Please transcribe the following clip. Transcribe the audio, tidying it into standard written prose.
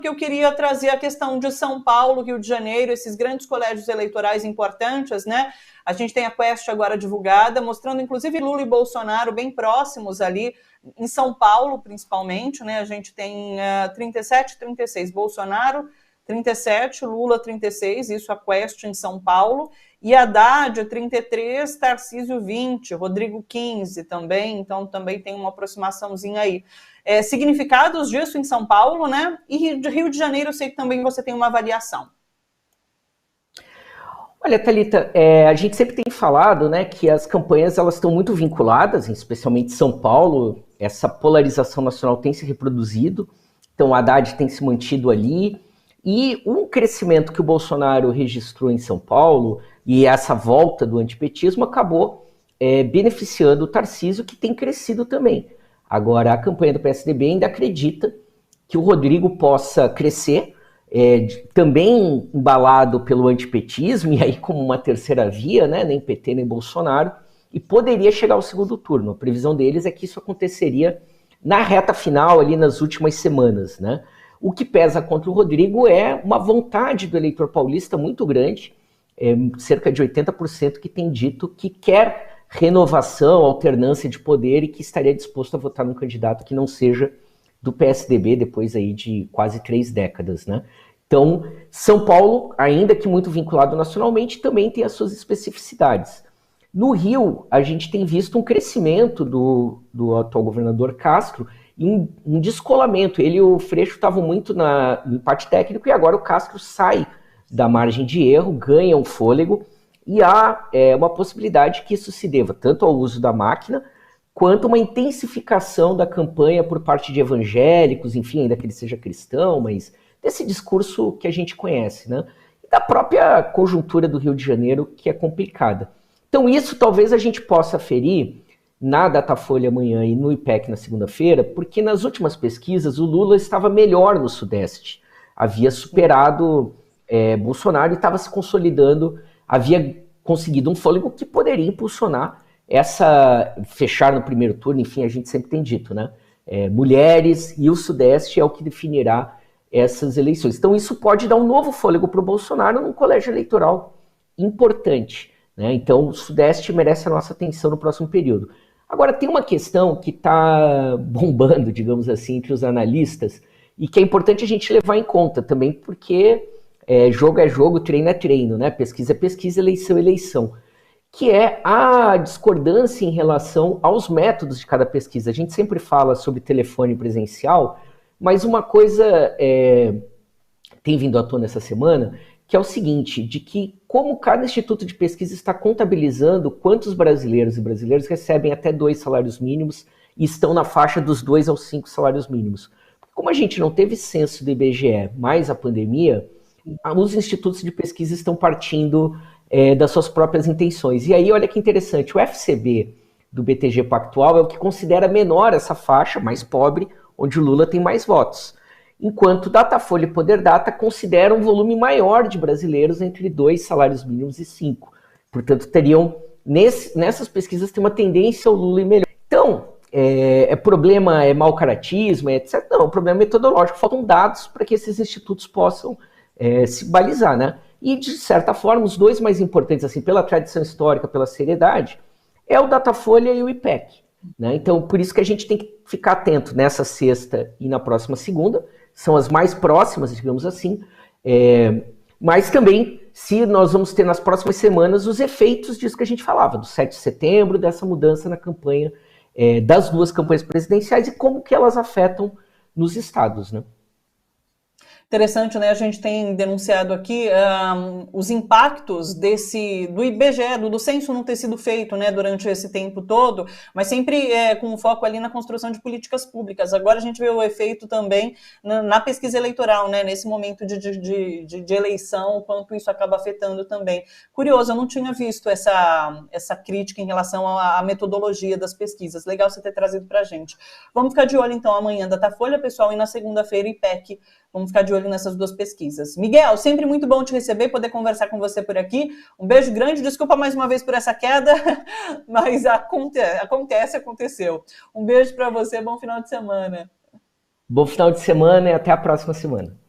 que eu queria trazer a questão de São Paulo, Rio de Janeiro, esses grandes colégios eleitorais importantes, né? A gente tem a Quest agora divulgada, mostrando inclusive Lula e Bolsonaro bem próximos ali, em São Paulo principalmente, né? A gente tem 37, 36, Bolsonaro 37, Lula 36, isso a Quest em São Paulo, e Haddad 33, Tarcísio 20, Rodrigo 15 também, então também tem uma aproximaçãozinha aí. Significados disso em São Paulo, né? E Rio de Janeiro, eu sei que também você tem uma avaliação. Olha, Thalita, a gente sempre tem falado, né, que as campanhas elas estão muito vinculadas, especialmente São Paulo, essa polarização nacional tem se reproduzido, então o Haddad tem se mantido ali, e um crescimento que o Bolsonaro registrou em São Paulo, e essa volta do antipetismo, acabou beneficiando o Tarcísio, que tem crescido também. Agora, a campanha do PSDB ainda acredita que o Rodrigo possa crescer, também embalado pelo antipetismo, e aí como uma terceira via, né, nem PT nem Bolsonaro, e poderia chegar ao segundo turno. A previsão deles é que isso aconteceria na reta final, ali nas últimas semanas, né? O que pesa contra o Rodrigo é uma vontade do eleitor paulista muito grande, cerca de 80% que tem dito que quer renovação, alternância de poder e que estaria disposto a votar num candidato que não seja do PSDB depois aí de quase 3 décadas, né? Então, São Paulo, ainda que muito vinculado nacionalmente, também tem as suas especificidades. No Rio, a gente tem visto um crescimento do atual governador Castro e um descolamento. Ele e o Freixo estavam muito no empate técnico e agora o Castro sai da margem de erro, ganha um fôlego e há uma possibilidade que isso se deva tanto ao uso da máquina quanto uma intensificação da campanha por parte de evangélicos, enfim, ainda que ele seja cristão, mas desse discurso que a gente conhece, né? E da própria conjuntura do Rio de Janeiro, que é complicada. Então isso talvez a gente possa aferir na Datafolha amanhã e no IPEC na segunda-feira, porque nas últimas pesquisas o Lula estava melhor no Sudeste, havia superado Bolsonaro e estava se consolidando, havia conseguido um fôlego que poderia impulsionar fechar no primeiro turno, enfim, a gente sempre tem dito, né? Mulheres e o Sudeste é o que definirá essas eleições. Então isso pode dar um novo fôlego para o Bolsonaro num colégio eleitoral importante, né? Então o Sudeste merece a nossa atenção no próximo período. Agora tem uma questão que está bombando, digamos assim, entre os analistas e que é importante a gente levar em conta também, porque jogo é jogo, treino é treino, né? Pesquisa é pesquisa, eleição é eleição, que é a discordância em relação aos métodos de cada pesquisa. A gente sempre fala sobre telefone presencial, mas uma coisa tem vindo à tona essa semana, que é o seguinte, de que como cada instituto de pesquisa está contabilizando quantos brasileiros e brasileiras recebem até 2 salários mínimos e estão na faixa dos 2 aos 5 salários mínimos. Como a gente não teve censo do IBGE mais a pandemia, os institutos de pesquisa estão partindo das suas próprias intenções. E aí, olha que interessante, o FCB do BTG Pactual é o que considera menor essa faixa, mais pobre, onde o Lula tem mais votos. Enquanto Datafolha e Poder Data consideram um volume maior de brasileiros entre 2 salários mínimos e 5. Portanto, teriam, nessas pesquisas, tem uma tendência ao Lula ir melhor. Então, problema é mau caratismo, etc. Não, o problema é metodológico. Faltam dados para que esses institutos possam se balizar, né? E, de certa forma, os dois mais importantes, assim, pela tradição histórica, pela seriedade, é o Datafolha e o IPEC. Né? Então, por isso que a gente tem que ficar atento nessa sexta e na próxima segunda, são as mais próximas, digamos assim, mas também se nós vamos ter nas próximas semanas os efeitos disso que a gente falava, do 7 de setembro, dessa mudança na campanha, das duas campanhas presidenciais e como que elas afetam nos estados, né? Interessante, né? A gente tem denunciado aqui os impactos do IBGE, do censo não ter sido feito, né, durante esse tempo todo, mas sempre com foco ali na construção de políticas públicas. Agora a gente vê o efeito também na pesquisa eleitoral, né, nesse momento de eleição, o quanto isso acaba afetando também. Curioso, eu não tinha visto essa crítica em relação à metodologia das pesquisas. Legal você ter trazido para a gente. Vamos ficar de olho, então, amanhã Datafolha, pessoal, e na segunda-feira IPEC. Vamos ficar de olho nessas duas pesquisas. Miguel, sempre muito bom te receber, poder conversar com você por aqui. Um beijo grande, desculpa mais uma vez por essa queda, mas aconteceu. Um beijo para você, bom final de semana. Bom final de semana e até a próxima semana.